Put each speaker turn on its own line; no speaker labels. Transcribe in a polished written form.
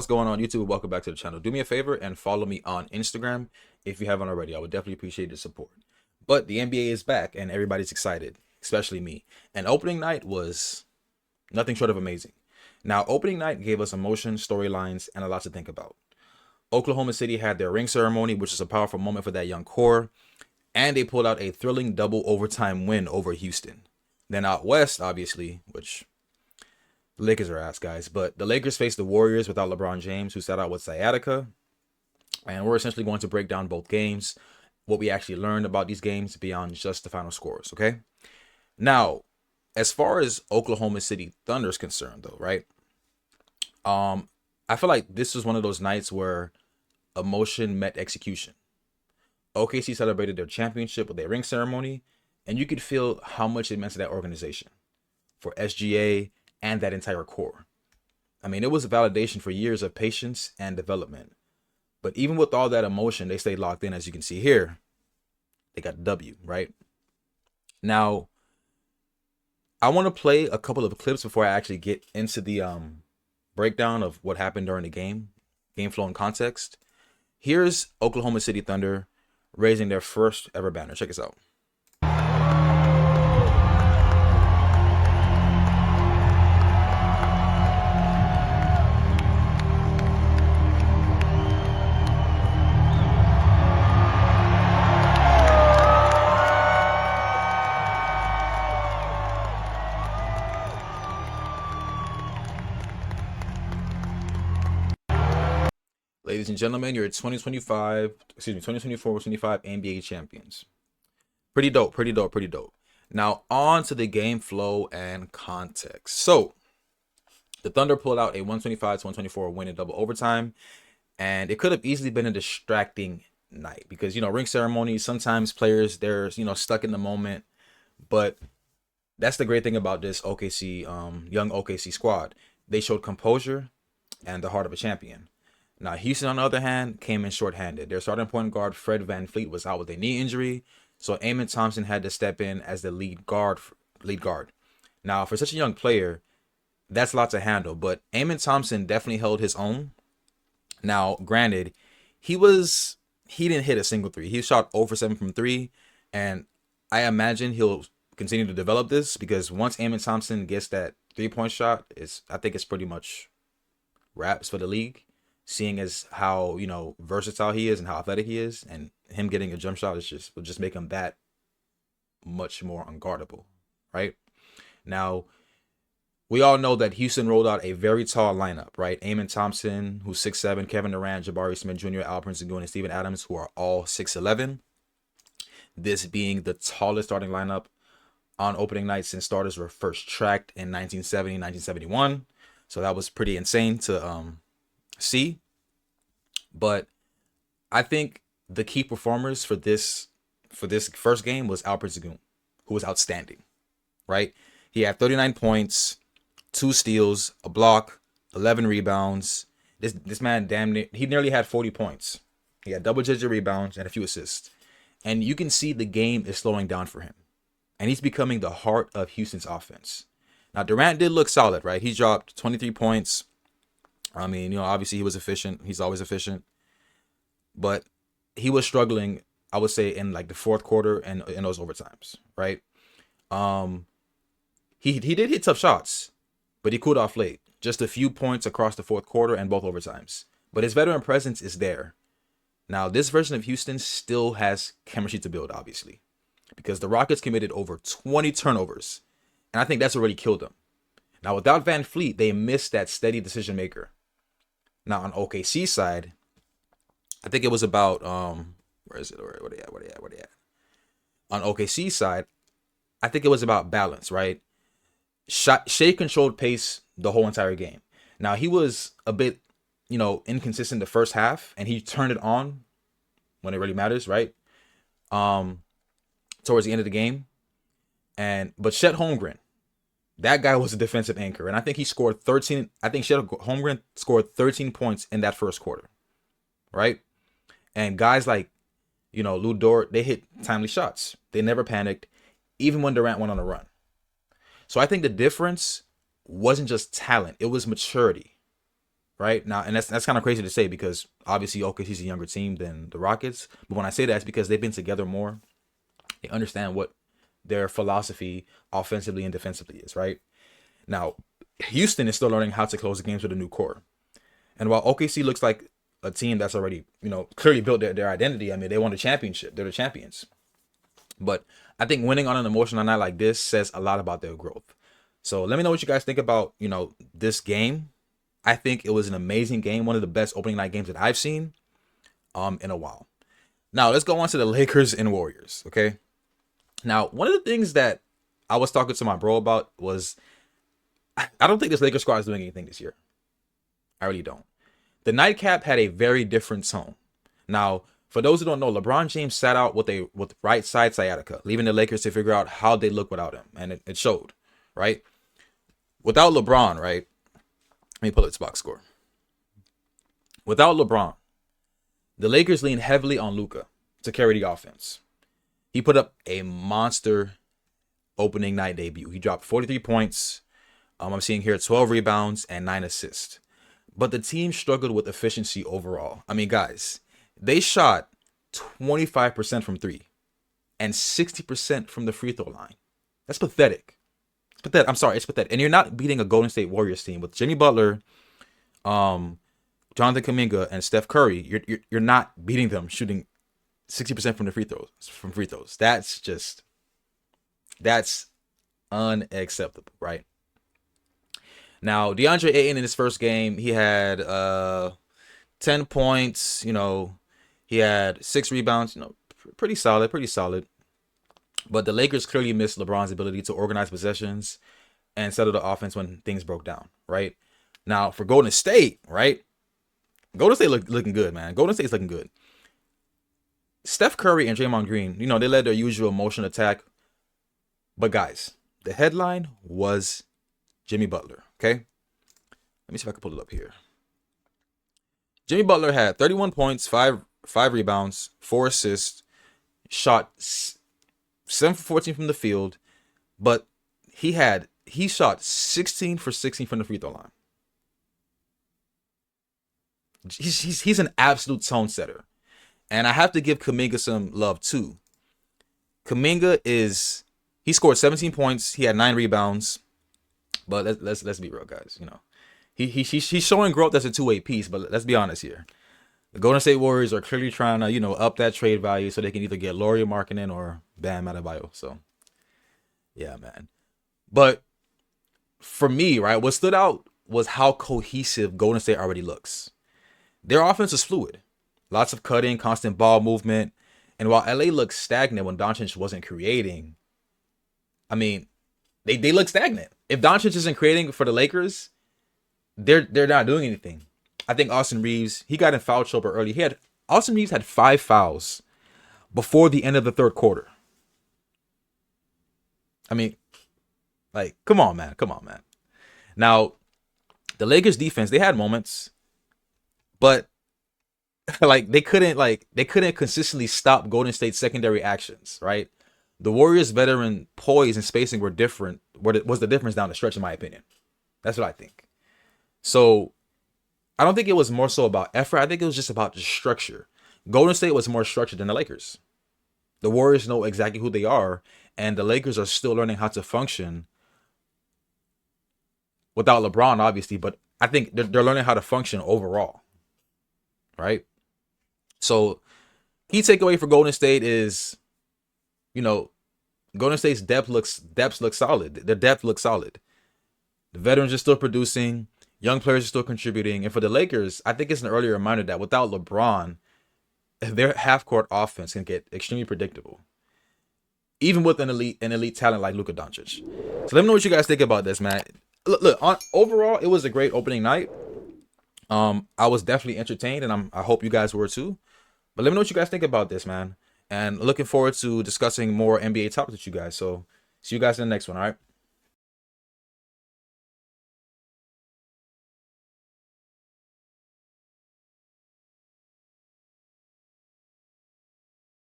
What's going on, YouTube? Welcome back to the channel. Do me a favor and follow me on Instagram if you haven't already. I would definitely appreciate the support. But the NBA is back and everybody's excited, especially me. And opening night was nothing short of amazing. Now, opening night gave us emotion, storylines, and a lot to think about. Oklahoma City had their ring ceremony, which is a powerful moment for that young core, and they pulled out a thrilling double overtime win over Houston. Then out west, obviously, which the Lakers are ass, guys, but the Lakers faced the Warriors without LeBron James, who sat out with sciatica, and we're essentially going to break down both games, what we actually learned about these games beyond just the final scores, okay? Now, as far as Oklahoma City Thunder is concerned, though, right? I feel like this was one of those nights where emotion met execution. OKC celebrated their championship with their ring ceremony, and you could feel how much it meant to that organization, for SGA and that entire core. I mean, it was a validation for years of patience and development. But even with all that emotion, they stayed locked in, as you can see here. They got the W, right? Now, I want to play a couple of clips before I actually get into the breakdown of what happened during the game flow and context. Here's Oklahoma City Thunder raising their first ever banner. Check this out. Ladies and gentlemen, you're 2024-25 NBA champions. Pretty dope, pretty dope, pretty dope. Now, on to the game flow and context. So, the Thunder pulled out a 125-124 win in double overtime, and it could have easily been a distracting night because, ring ceremonies, sometimes players, they're, stuck in the moment, but that's the great thing about this OKC, young OKC squad. They showed composure and the heart of a champion. Now, Houston, on the other hand, came in shorthanded. Their starting point guard, Fred VanVleet, was out with a knee injury, so Amen Thompson had to step in as the lead guard. Now, for such a young player, that's a lot to handle, but Amen Thompson definitely held his own. Now, granted, he didn't hit a single three. He shot 0 for 7 from 3, and I imagine he'll continue to develop this because once Amen Thompson gets that three-point shot, I think it's pretty much wraps for the league. Seeing as how versatile he is and how athletic he is, and him getting a jump shot will just make him that much more unguardable, right? Now, we all know that Houston rolled out a very tall lineup, right? Amen Thompson, who's 6'7", Kevin Durant, Jabari Smith Jr., Al Prince Sengun, and Steven Adams, who are all 6'11". This being the tallest starting lineup on opening night since starters were first tracked in 1970, 1971. So that was pretty insane to see. But I think the key performers for this first game was Al Prince Sengun, who was outstanding, right? He had 39 points, 2 steals, a block, 11 rebounds. This man he nearly had 40 points. He had double-digit rebounds and a few assists. And you can see the game is slowing down for him. And he's becoming the heart of Houston's offense. Now, Durant did look solid, right? He dropped 23 points. I mean, obviously he was efficient. He's always efficient. But he was struggling, I would say, in like the fourth quarter and in those overtimes, right? He did hit tough shots, but he cooled off late. Just a few points across the fourth quarter and both overtimes. But his veteran presence is there. Now, this version of Houston still has chemistry to build, obviously, because the Rockets committed over 20 turnovers, and I think that's already killed them. Now, without VanVleet, they missed that steady decision maker. Now, on OKC side, I think it was about where is it? Where they at? On OKC side, I think it was about balance, right? Shea controlled pace the whole entire game. Now, he was a bit, inconsistent the first half, and he turned it on when it really matters, right? Towards the end of the game. But Chet Holmgren, that guy was a defensive anchor, and I think he scored 13. I think Chet Holmgren scored 13 points in that first quarter, right? And guys like, Lou Dort, they hit timely shots. They never panicked, even when Durant went on a run. So I think the difference wasn't just talent; it was maturity. right? Now, and that's kind of crazy to say because obviously OKC is a younger team than the Rockets. But when I say that, it's because they've been together more. They understand what their philosophy offensively and defensively is, right? Now, Houston is still learning how to close the games with a new core. And while OKC looks like a team that's already, clearly built their identity, I mean, they won the championship. They're the champions. But I think winning on an emotional night like this says a lot about their growth. So let me know what you guys think about, this game. I think it was an amazing game. One of the best opening night games that I've seen in a while. Now, let's go on to the Lakers and Warriors, okay? Now, one of the things that I was talking to my bro about was I don't think this Lakers squad is doing anything this year. I really don't. The nightcap had a very different tone. Now, for those who don't know, LeBron James sat out with right side sciatica, leaving the Lakers to figure out how they look without him. And it showed, right? Without LeBron, right? Let me pull up this box score. Without LeBron, the Lakers leaned heavily on Luka to carry the offense. He put up a monster opening night debut. He dropped 43 points. I'm seeing here 12 rebounds and 9 assists. But the team struggled with efficiency overall. I mean, guys, they shot 25% from three and 60% from the free throw line. That's pathetic. It's pathetic. I'm sorry, it's pathetic. And you're not beating a Golden State Warriors team with Jimmy Butler, Jonathan Kuminga, and Steph Curry. You're not beating them shooting 60% from the free throws. That's unacceptable, right? Now, DeAndre Ayton in his first game, he had 10 points, he had 6 rebounds, pretty solid. But the Lakers clearly missed LeBron's ability to organize possessions and settle the offense when things broke down, right? Now, for Golden State, right? Golden State looking good, man. Golden State's looking good. Steph Curry and Draymond Green, they led their usual motion attack. But guys, the headline was Jimmy Butler, okay? Let me see if I can pull it up here. Jimmy Butler had 31 points, 5 rebounds, 4 assists, shot 7 for 14 from the field, but he shot 16 for 16 from the free throw line. He's an absolute tone setter. And I have to give Kuminga some love too. Kuminga he scored 17 points, he had 9 rebounds. But let's be real, guys. He's showing growth as a two-way piece. But let's be honest here. The Golden State Warriors are clearly trying to up that trade value so they can either get Lauri Markkanen or Bam Adebayo. So yeah, man. But for me, right, what stood out was how cohesive Golden State already looks. Their offense is fluid, lots of cutting, constant ball movement, and while LA looks stagnant when Doncic wasn't creating, I mean, they look stagnant. If Doncic isn't creating for the Lakers, they're not doing anything. I think Austin Reeves, he got in foul trouble early. Austin Reeves had 5 fouls before the end of the third quarter. I mean, come on, man. Now, the Lakers defense, they had moments, but they couldn't consistently stop Golden State's secondary actions, right? The Warriors' veteran poise and spacing were different. What was the difference down the stretch, in my opinion? That's what I think. So I don't think it was more so about effort. I think it was just about the structure. Golden State was more structured than the Lakers. The Warriors know exactly who they are, and the Lakers are still learning how to function without LeBron, obviously. But I think they're learning how to function overall, right? So key takeaway for Golden State is, Golden State's depth looks solid. The depth looks solid. The veterans are still producing. Young players are still contributing. And for the Lakers, I think it's an early reminder that without LeBron, their half-court offense can get extremely predictable, even with an elite talent like Luka Doncic. So let me know what you guys think about this, man. Look, overall, it was a great opening night. I was definitely entertained, and I hope you guys were too. But let me know what you guys think about this, man. And looking forward to discussing more NBA topics with you guys. So see you guys in the next one, all right?